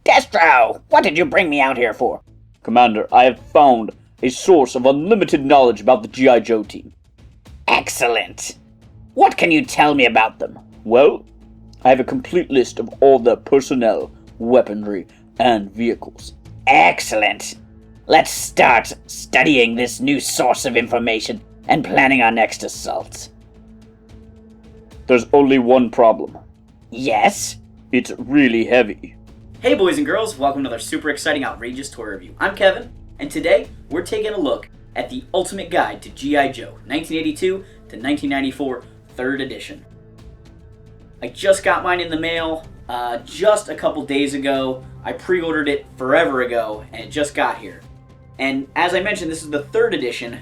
Destro, what did you bring me out here for? Commander, I have found a source of unlimited knowledge about the G.I. Joe team. Excellent. What can you tell me about them? Well, I have a complete list of all their personnel, weaponry, and vehicles. Excellent. Let's start studying this new source of information and planning our next assault. There's only one problem. Yes? It's really heavy. Hey boys and girls, welcome to another super exciting, outrageous toy review. I'm Kevin, and today we're taking a look at the ultimate guide to G.I. Joe, 1982 to 1994, 3rd edition. I just got mine in the mail just a couple days ago. I pre-ordered it forever ago, and it just got here. And as I mentioned, this is the 3rd edition.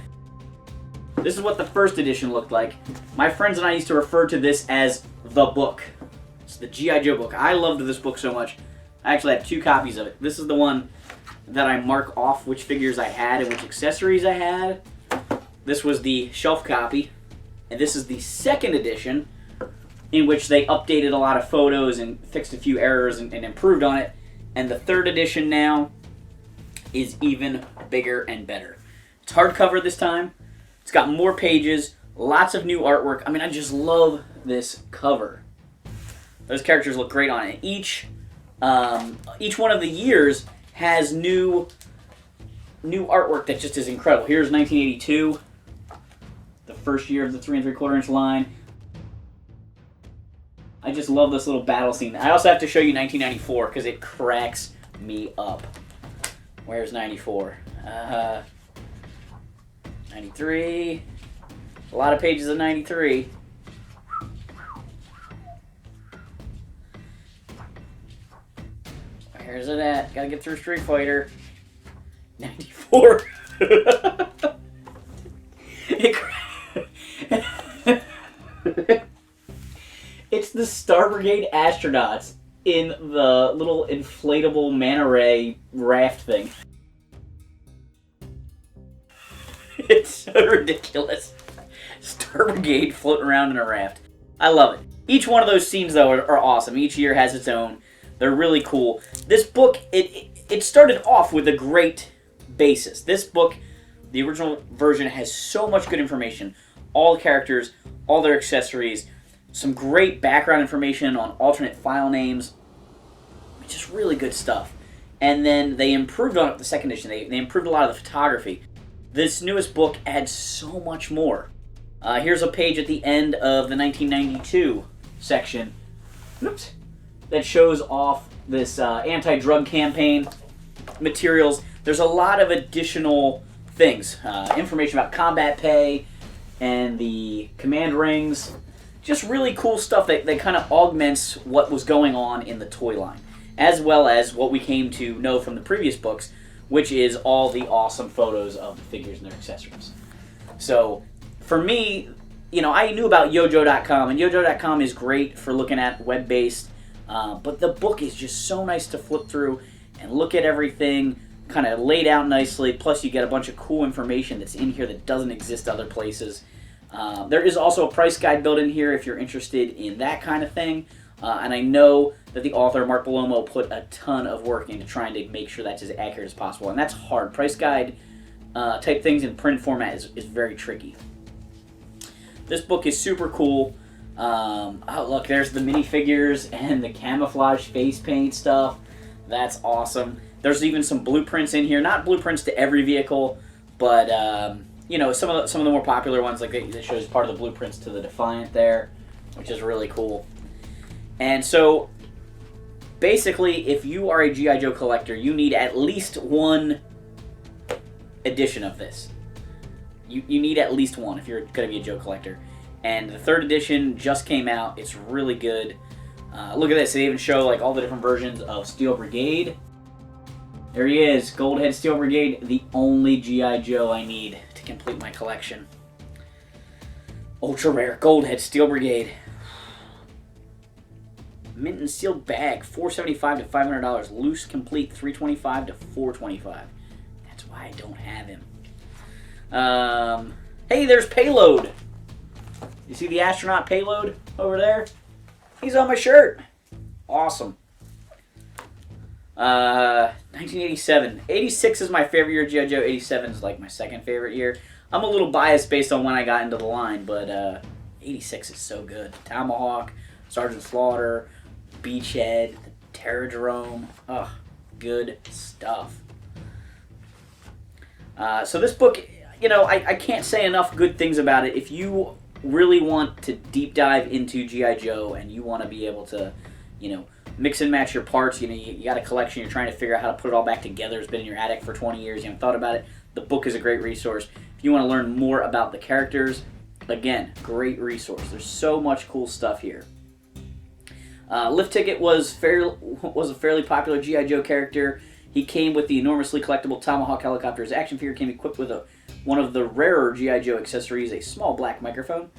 This is what the 1st edition looked like. My friends and I used to refer to this as the book. It's the G.I. Joe book. I loved this book so much. I actually have 2 copies of it. This is the one that I mark off which figures I had and which accessories I had. This was the shelf copy. And this is the 2nd edition, in which they updated a lot of photos and fixed a few errors and improved on it. And the 3rd edition now is even bigger and better. It's hardcover this time. It's got more pages, lots of new artwork. I mean, I just love this cover. Those characters look great on it. Each one of the years has new artwork that just is incredible. Here's 1982, the first year of the 3 3/4 inch line. I just love this little battle scene. I also have to show you 1994 because it cracks me up. Where's 94? 93. A lot of pages of 93. Where's it at? Gotta get through Street Fighter. 94. It's the Star Brigade astronauts in the little inflatable manta ray raft thing. It's so ridiculous. Star Brigade floating around in a raft. I love it. Each one of those scenes, though, are awesome. Each year has its own. They're really cool. This book, it started off with a great basis. This book, the original version, has so much good information. All the characters, all their accessories, some great background information on alternate file names. Just really good stuff. And then they improved on it the 2nd edition. They improved a lot of the photography. This newest book adds so much more. Here's a page at the end of the 1992 section. Oops. That shows off this anti-drug campaign materials. There's a lot of additional things. Information about combat pay and the command rings. Just really cool stuff that kind of augments what was going on in the toy line, as well as what we came to know from the previous books, which is all the awesome photos of the figures and their accessories. So, for me, I knew about yojo.com, and yojo.com is great for looking at web-based, but the book is just so nice to flip through and look at everything kind of laid out nicely. Plus, you get a bunch of cool information that's in here that doesn't exist other places. There is also a price guide built in here if you're interested in that kind of thing. And I know that the author, Mark Bellomo, put a ton of work into trying to make sure that's as accurate as possible. And that's hard. Price guide type things in print format is very tricky. This book is super cool. Oh, look, there's the minifigures and the camouflage face paint stuff. That's awesome. There's even some blueprints in here. Not blueprints to every vehicle, but some of the more popular ones, like that shows part of the blueprints to the Defiant there, which is really cool. And so, basically, if you are a G.I. Joe collector, you need at least one edition of this. You need at least one if you're going to be a Joe collector. And the 3rd edition just came out. It's really good. Look at this. They even show all the different versions of Steel Brigade. There he is, Goldhead Steel Brigade, the only G.I. Joe I need to complete my collection. Ultra rare Goldhead Steel Brigade. Mint and sealed bag, $475 to $500. Loose complete, $325 to $425. That's why I don't have him. Hey, there's Payload. You see the astronaut Payload over there? He's on my shirt. Awesome. 1987. 86 is my favorite year of G.I. Joe. 87 is like my second favorite year. I'm a little biased based on when I got into the line, but 86 is so good. Tomahawk, Sergeant Slaughter, Beachhead, Terradrome. Ugh, good stuff. So this book, you know, I can't say enough good things about it. If you really want to deep dive into G.I. Joe and you want to be able to, you know, mix and match your parts, you know, you got a collection, you're trying to figure out how to put it all back together, it's been in your attic for 20 years, you haven't thought about it, the book is a great resource. If you want to learn more about the characters, again, great resource. There's so much cool stuff here. Lift Ticket was a fairly popular G.I. Joe character. He came with the enormously collectible Tomahawk helicopter. His action figure came equipped with one of the rarer G.I. Joe accessories, a small black microphone.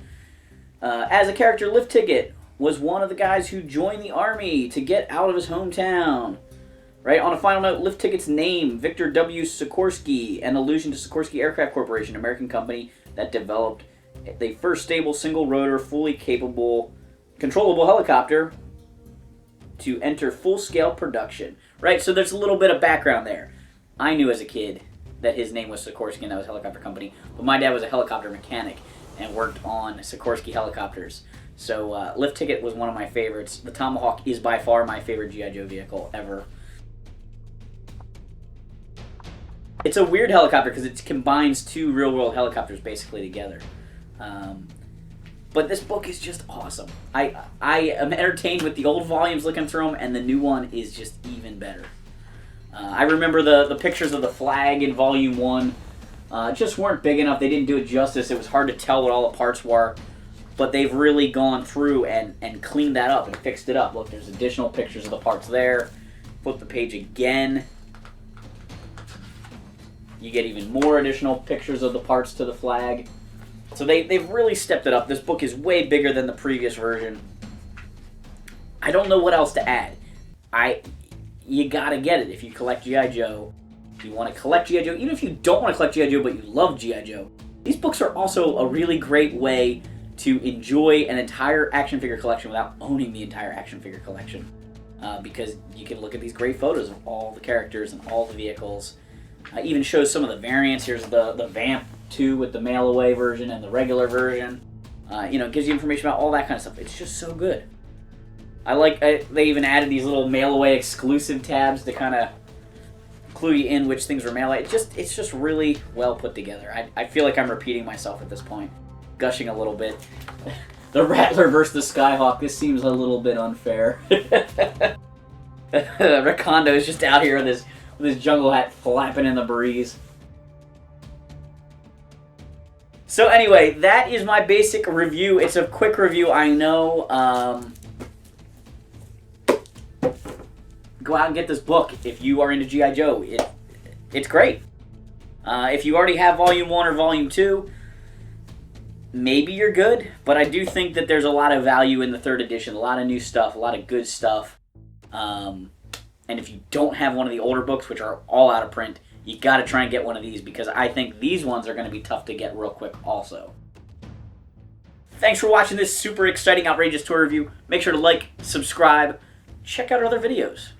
As a character, Lift Ticket was one of the guys who joined the army to get out of his hometown. Right? On a final note, Lift Ticket's name, Victor W. Sikorsky, an allusion to Sikorsky Aircraft Corporation, an American company that developed the first stable, single-rotor, fully capable, controllable helicopter to enter full-scale production. Right? So there's a little bit of background there. I knew as a kid that his name was Sikorsky and that was a helicopter company, but my dad was a helicopter mechanic and worked on Sikorsky helicopters. So Lift Ticket was one of my favorites. The Tomahawk is by far my favorite G.I. Joe vehicle ever. It's a weird helicopter because it combines two real-world helicopters basically together. But this book is just awesome. I am entertained with the old volumes looking through them, and the new one is just even better. I remember the pictures of the flag in Volume 1 just weren't big enough. They didn't do it justice. It was hard to tell what all the parts were. But they've really gone through and cleaned that up and fixed it up. Look, there's additional pictures of the parts there. Flip the page again. You get even more additional pictures of the parts to the flag. So they've really stepped it up. This book is way bigger than the previous version. I don't know what else to add. You gotta get it if you collect G.I. Joe. If you want to collect G.I. Joe, even if you don't want to collect G.I. Joe but you love G.I. Joe, these books are also a really great way to enjoy an entire action figure collection without owning the entire action figure collection. Because you can look at these great photos of all the characters and all the vehicles. Even shows some of the variants. Here's the Vamp 2 with the mail-away version and the regular version. You know, gives you information about all that kind of stuff. It's just so good. They even added these little mail-away exclusive tabs to kind of clue you in which things were mail-away. It's just really well put together. I feel like I'm repeating myself at this point. Gushing a little bit. The Rattler versus the Skyhawk. This seems a little bit unfair. Recondo is just out here with his jungle hat flapping in the breeze. So anyway, that is my basic review. It's a quick review, I know. Go out and get this book if you are into G.I. Joe. It's great. If you already have Volume 1 or Volume 2, maybe you're good, but I do think that there's a lot of value in the third edition, a lot of new stuff, a lot of good stuff. And if you don't have one of the older books, which are all out of print, you got to try and get one of these because I think these ones are going to be tough to get real quick also. Thanks for watching this super exciting, outrageous toy review. Make sure to like, subscribe, check out our other videos.